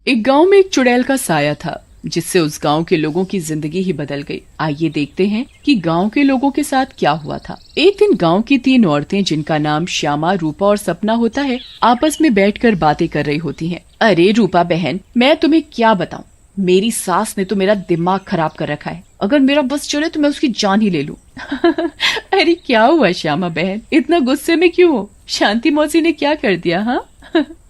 एक गांव में एक चुड़ैल का साया था जिससे उस गांव के लोगों की जिंदगी ही बदल गई। आइए देखते हैं कि गांव के लोगों के साथ क्या हुआ था। एक दिन गांव की 3 औरतें, जिनका नाम श्यामा, रूपा और सपना होता है, आपस में बैठकर बातें कर रही होती हैं। अरे रूपा बहन, मैं तुम्हें क्या बताऊं, मेरी सास ने तो मेरा दिमाग खराब कर रखा है। अगर मेरा बस चले तो मैं उसकी जान ही ले लूं। अरे क्या हुआ श्यामा बहन, इतना गुस्से में क्यों हो? शांति मौसी ने क्या कर दिया? हाँ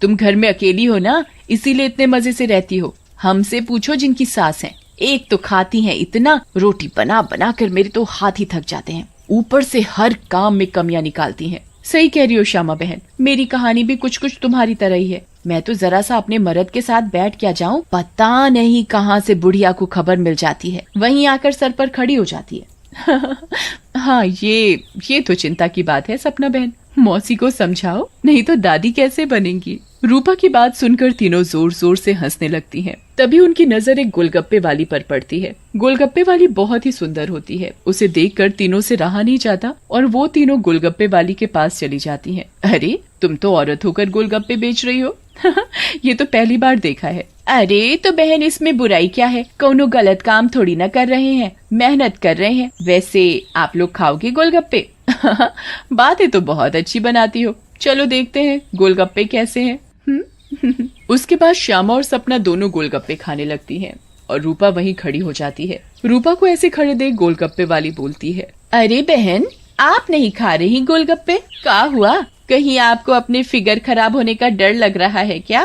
तुम घर में अकेली हो ना, इसीलिए इतने मजे से रहती हो। हमसे पूछो जिनकी सास है, एक तो खाती हैं इतना, रोटी बना बना कर मेरे तो हाथ ही थक जाते हैं, ऊपर से हर काम में कमियां निकालती हैं। सही कह रही हो श्यामा बहन, मेरी कहानी भी कुछ कुछ तुम्हारी तरह ही है। मैं तो जरा सा अपने मर्द के साथ बैठ क्या जाऊं, पता नहीं कहां से बुढ़िया को खबर मिल जाती है, वहीं आकर सर पर खड़ी हो जाती है। हाँ ये तो चिंता की बात है सपना बहन, मौसी को समझाओ, नहीं तो दादी कैसे बनेंगी। रूपा की बात सुनकर तीनों जोर जोर से हंसने लगती हैं। तभी उनकी नजर एक गोलगप्पे वाली पर पड़ती है। गोलगप्पे वाली बहुत ही सुंदर होती है, उसे देखकर तीनों से रहा नहीं जाता और वो तीनों गोलगप्पे वाली के पास चली जाती हैं। अरे तुम तो औरत होकर गोलगप्पे बेच रही हो। ये तो पहली बार देखा है। अरे तो बहन, इसमें बुराई क्या है, कौनो गलत काम थोड़ी ना कर रहे हैं, मेहनत कर रहे हैं। वैसे आप लोग खाओगे गोलगप्पे? बातें तो बहुत अच्छी बनाती हो, चलो देखते हैं गोलगप्पे कैसे हैं। उसके बाद श्यामा और सपना दोनों गोलगप्पे खाने लगती हैं और रूपा वहीं खड़ी हो जाती है। रूपा को ऐसे खड़े देख गोलगप्पे वाली बोलती है, अरे बहन, आप नहीं खा रही गोलगप्पे? क्या हुआ, कहीं आपको अपने फिगर खराब होने का डर लग रहा है क्या?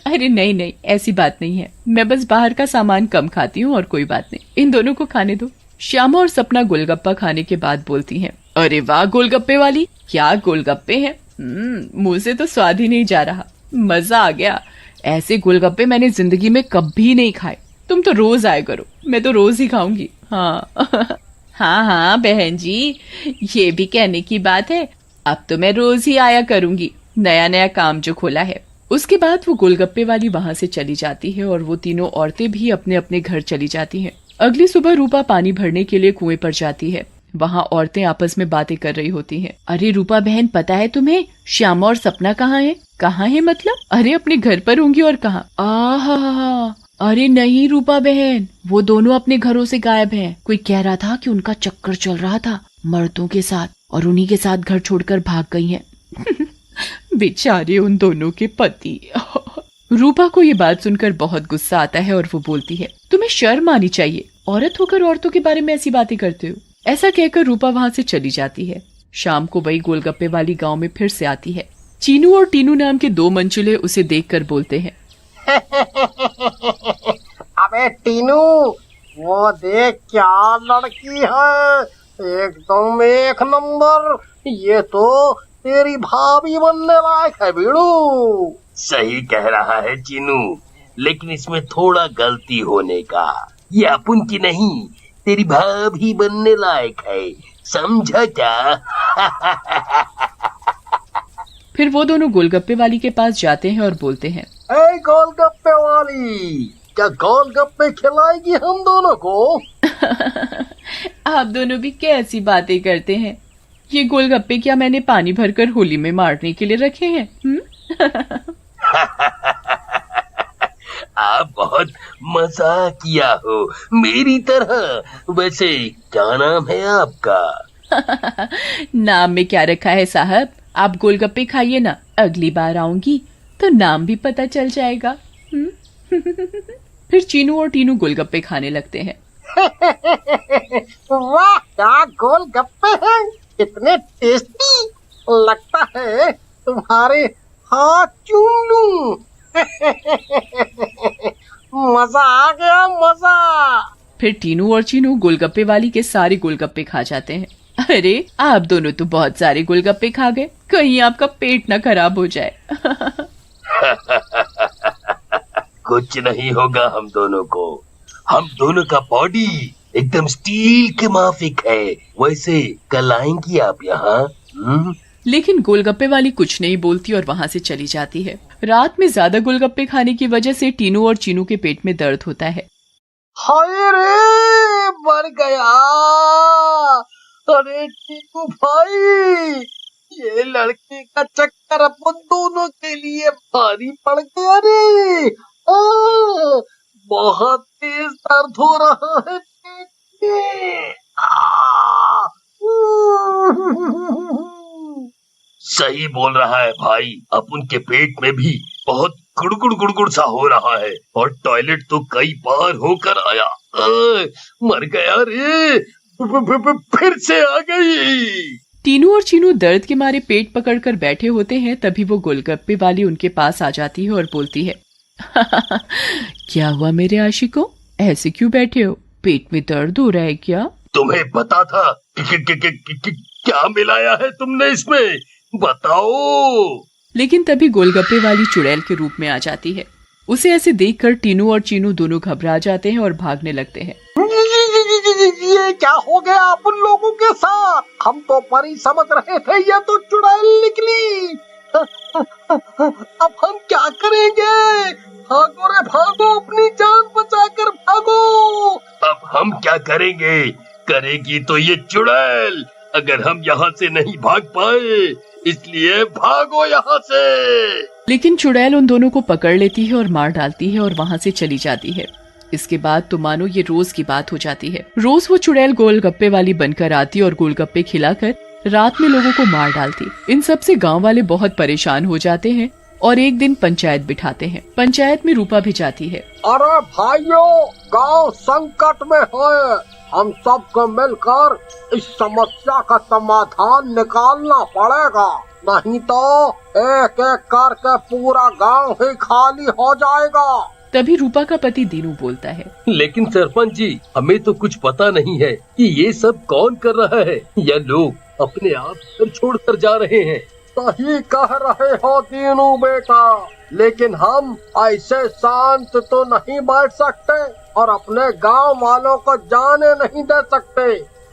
अरे नहीं नहीं, ऐसी बात नहीं है, मैं बस बाहर का सामान कम खाती हूँ और कोई बात नहीं, इन दोनों को खाने दो। श्यामा और सपना गोलगप्पा खाने के बाद बोलती हैं, अरे वाह गोलगप्पे वाली, क्या गोलगप्पे हैं, मुंह से तो स्वाद ही नहीं जा रहा, मजा आ गया। ऐसे गोलगप्पे मैंने जिंदगी में कभी नहीं खाए, तुम तो रोज आया करो, मैं तो रोज ही खाऊंगी। हाँ हाँ हाँ बहन जी, ये भी कहने की बात है, अब तो मैं रोज ही आया करूंगी, नया नया काम जो खोला है। उसके बाद वो गोलगप्पे वाली वहां से चली जाती है और वो तीनों औरतें भी अपने अपने घर चली जाती हैं। अगली सुबह रूपा पानी भरने के लिए कुएं पर जाती है। वहाँ औरतें आपस में बातें कर रही होती हैं। अरे रूपा बहन, पता है तुम्हें श्यामा और सपना कहाँ है? कहाँ है मतलब? अरे अपने घर पर होंगी और कहाँ? आहा, अरे नहीं रूपा बहन, वो दोनों अपने घरों से गायब हैं। कोई कह रहा था कि उनका चक्कर चल रहा था मर्दों के साथ और उन्हीं के साथ घर छोड़कर भाग गई हैं। बेचारे उन दोनों के पति। रूपा को ये बात सुनकर बहुत गुस्सा आता है और वो बोलती है, तुम्हें शर्म आनी चाहिए, औरत होकर औरतों के बारे में ऐसी बातें करते हो। ऐसा कहकर रूपा वहाँ से चली जाती है। शाम को वही गोलगप्पे वाली गांव में फिर से आती है। चीनू और टीनू नाम के 2 मंचुले उसे देखकर बोलते हैं, अबे टीनू, वो देख क्या लड़की है, एकदम एक नंबर, ये तो तेरी भाभी बनने लायक है बीड़ू। सही कह रहा है चीनू, लेकिन इसमें थोड़ा गलती होने का, ये अपन की नहीं, तेरी भाभी बनने लायक है, समझा क्या? फिर वो दोनों गोलगप्पे वाली के पास जाते हैं और बोलते हैं, ए गोलगप्पे वाली, क्या गोलगप्पे खिलाएगी हम दोनों को? आप दोनों भी कैसी बातें करते हैं, ये गोलगप्पे क्या मैंने पानी भरकर होली में मारने के लिए रखे हैं? आप बहुत मजाक किया हो मेरी तरह। वैसे क्या नाम है आपका? नाम में क्या रखा है साहब, आप गोलगप्पे खाइए ना, अगली बार आऊंगी तो नाम भी पता चल जाएगा। फिर चीनू और टीनू गोलगप्पे खाने लगते हैं। वाह, क्या गोलगप्पे हैं, इतने टेस्टी, लगता है तुम्हारे हाथ चूम लूं। मजा आ गया, मजा। फिर टीनू और चीनू गोलगप्पे वाली के सारे गोलगप्पे खा जाते हैं। अरे आप दोनों तो बहुत सारे गोलगप्पे खा गए, कहीं आपका पेट न खराब हो जाए। कुछ नहीं होगा हम दोनों को, हम दोनों का बॉडी एकदम स्टील के माफिक है। वैसे कल आएंगी आप यहाँ? लेकिन गोलगप्पे वाली कुछ नहीं बोलती और वहाँ से चली जाती है। रात में ज्यादा गोलगप्पे खाने की वजह से टीनू और चीनू के पेट में दर्द होता है। हाय रे, मर गया। अरे टीनू भाई, ये लड़के का चक्कर अपन दोनों के लिए भारी पड़ गया रे। बहुत तेज दर्द हो रहा है पेट में। सही बोल रहा है भाई, अपन के पेट में भी बहुत गुड़गुड़ गुड़गुड़ सा हो रहा है और टॉयलेट तो कई बार होकर आया। मर गया रे, फिर से आ गई। टीनू और चीनू दर्द के मारे पेट पकड़कर बैठे होते हैं। तभी वो गोलगप्पे वाली उनके पास आ जाती है और बोलती है, क्या हुआ मेरे आशिकों, ऐसे क्यों बैठे हो, पेट में दर्द हो रहा है क्या? तुम्हें पता था क्या मिलाया है तुमने इसमें, बताओ। लेकिन तभी गोलगप्पे वाली चुड़ैल के रूप में आ जाती है। उसे ऐसे देखकर टीनू और चीनू दोनों घबरा जाते हैं और भागने लगते हैं। ये क्या हो गया अपन लोगों के साथ? हम तो परी समझ रहे थे, ये तो चुड़ैल निकली। अब हम क्या करेंगे? भागो रे भागो, अपनी जान बचाकर भागो। अब हम क्या करेंगे? करेगी तो ये चुड़ैल, अगर हम यहाँ से नहीं भाग पाए, इसलिए भागो यहाँ से। लेकिन चुड़ैल उन दोनों को पकड़ लेती है और मार डालती है और वहाँ से चली जाती है। इसके बाद तो मानो ये रोज की बात हो जाती है। रोज वो चुड़ैल गोलगप्पे वाली बनकर आती और गोलगप्पे खिलाकर रात में लोगों को मार डालती। इन सब से गांव वाले बहुत परेशान हो जाते हैं और एक दिन पंचायत बिठाते हैं। पंचायत में रूपा भी जाती है। अरे भाइयों, गांव संकट में है, हम सबको मिलकर इस समस्या का समाधान निकालना पड़ेगा, नहीं तो एक एक करके पूरा गांव ही खाली हो जाएगा। तभी रूपा का पति दीनू बोलता है, लेकिन सरपंच जी, हमें तो कुछ पता नहीं है कि ये सब कौन कर रहा है, या लोग अपने आप घर छोड़कर जा रहे हैं। सही कह रहे हो दीनू बेटा, लेकिन हम ऐसे शांत तो नहीं बैठ सकते और अपने गांव वालों को जाने नहीं दे सकते।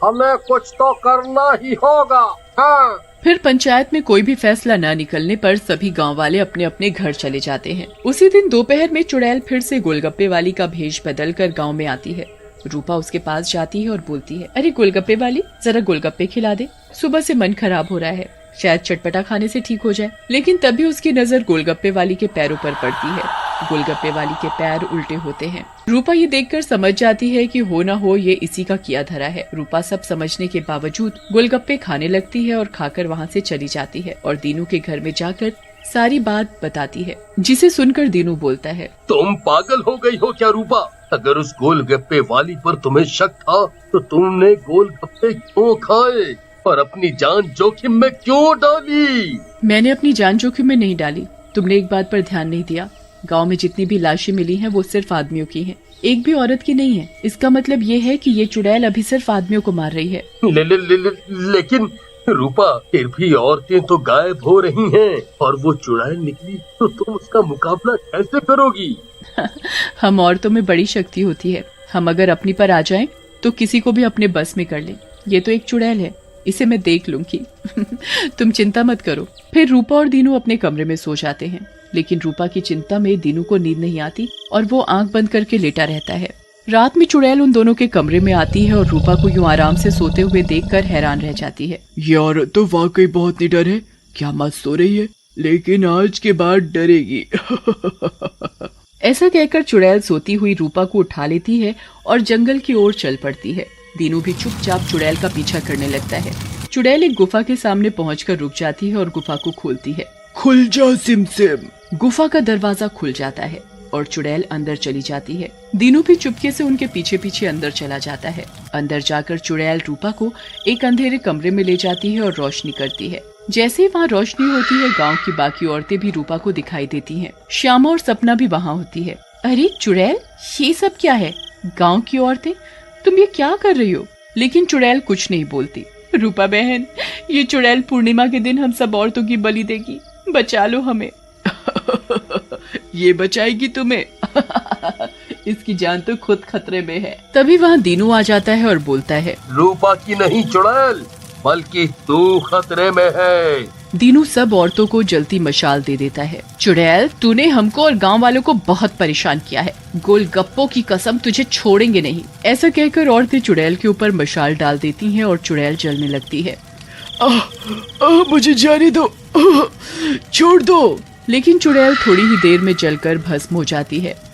हमें कुछ तो करना ही होगा। हाँ। फिर पंचायत में कोई भी फैसला न निकलने पर सभी गांव वाले अपने अपने घर चले जाते हैं। उसी दिन दोपहर में चुड़ैल फिर से गोलगप्पे वाली का भेष बदल कर गाँव में आती है। रूपा उसके पास जाती है और बोलती है, अरे गोलगप्पे वाली, जरा गोलगप्पे खिला दे, सुबह से मन खराब हो रहा है, शायद चटपटा खाने से ठीक हो जाए। लेकिन तभी उसकी नजर गोलगप्पे वाली के पैरों पर पड़ती है। गोलगप्पे वाली के पैर उल्टे होते हैं। रूपा ये देखकर समझ जाती है कि हो न हो ये इसी का किया धरा है। रूपा सब समझने के बावजूद गोलगप्पे खाने लगती है और खाकर वहाँ से चली जाती है और दीनू के घर में जाकर सारी बात बताती है, जिसे सुनकर दीनू बोलता है, तुम पागल हो गई हो क्या रूपा? अगर उस गोलगप्पे वाली पर तुम्हें शक था तो तुमने गोलगप्पे क्यों खाए और अपनी जान जोखिम में क्यों डाली? मैंने अपनी जान जोखिम में नहीं डाली, तुमने एक बात पर ध्यान नहीं दिया। गांव में जितनी भी लाशें मिली हैं वो सिर्फ आदमियों की हैं, एक भी औरत की नहीं है। इसका मतलब ये है कि ये चुड़ैल अभी सिर्फ आदमियों को मार रही है। लेकिन रूपा, फिर भी औरतें तो गायब हो रही हैं और वो चुड़ैल निकली तो तुम उसका मुकाबला कैसे करोगी? हम औरतों में बड़ी शक्ति होती है, हम अगर अपनी पर आ जाएं तो किसी को भी अपने बस में कर लें। ये तो एक चुड़ैल है, इसे मैं देख लूंगी। तुम चिंता मत करो। फिर रूपा और दीनू अपने कमरे में सो जाते हैं। लेकिन रूपा की चिंता में दीनू को नींद नहीं आती और वो आंख बंद करके लेटा रहता है। रात में चुड़ैल उन दोनों के कमरे में आती है और रूपा को यूं आराम से सोते हुए देखकर हैरान रह जाती है। ये औरत तो वाकई बहुत निडर है, क्या मत सो रही है, लेकिन आज के बाद डरेगी। ऐसा कहकर चुड़ैल सोती हुई रूपा को उठा लेती है और जंगल की ओर चल पड़ती है। दीनू भी चुपचाप चुड़ैल का पीछा करने लगता है। चुड़ैल एक गुफा के सामने पहुंचकर रुक जाती है और गुफा को खोलती है। खुल जा सिमसिम। गुफा का दरवाजा खुल जाता है और चुड़ैल अंदर चली जाती है। दीनू भी चुपके से उनके पीछे पीछे अंदर चला जाता है। अंदर जाकर चुड़ैल रूपा को एक अंधेरे कमरे में ले जाती है और रोशनी करती है। जैसे ही वहाँ रोशनी होती है, गांव की बाकी औरतें भी रूपा को दिखाई देती हैं। श्यामा और सपना भी वहाँ होती है। अरे चुड़ैल, ये सब क्या है? गाँव की औरतें, तुम ये क्या कर रही हो? लेकिन चुड़ैल कुछ नहीं बोलती। रूपा बहन, ये चुड़ैल पूर्णिमा के दिन हम सब औरतों की बलि देगी, बचा लो हमें। ये बचाएगी तुम्हें। इसकी जान तो खुद खतरे में है। तभी वहाँ दीनू आ जाता है और बोलता है, रूपा की नहीं चुड़ैल, बल्कि तू खतरे में है। दीनू सब औरतों को जलती मशाल दे देता है। चुड़ैल, तूने हमको और गांव वालों को बहुत परेशान किया है, गोलगप्पों की कसम, तुझे छोड़ेंगे नहीं। ऐसा कहकर औरतें चुड़ैल के ऊपर मशाल डाल देती हैं और चुड़ैल जलने लगती है। मुझे जाने दो, छोड़ दो। लेकिन चुड़ैल थोड़ी ही देर में जलकर भस्म हो जाती है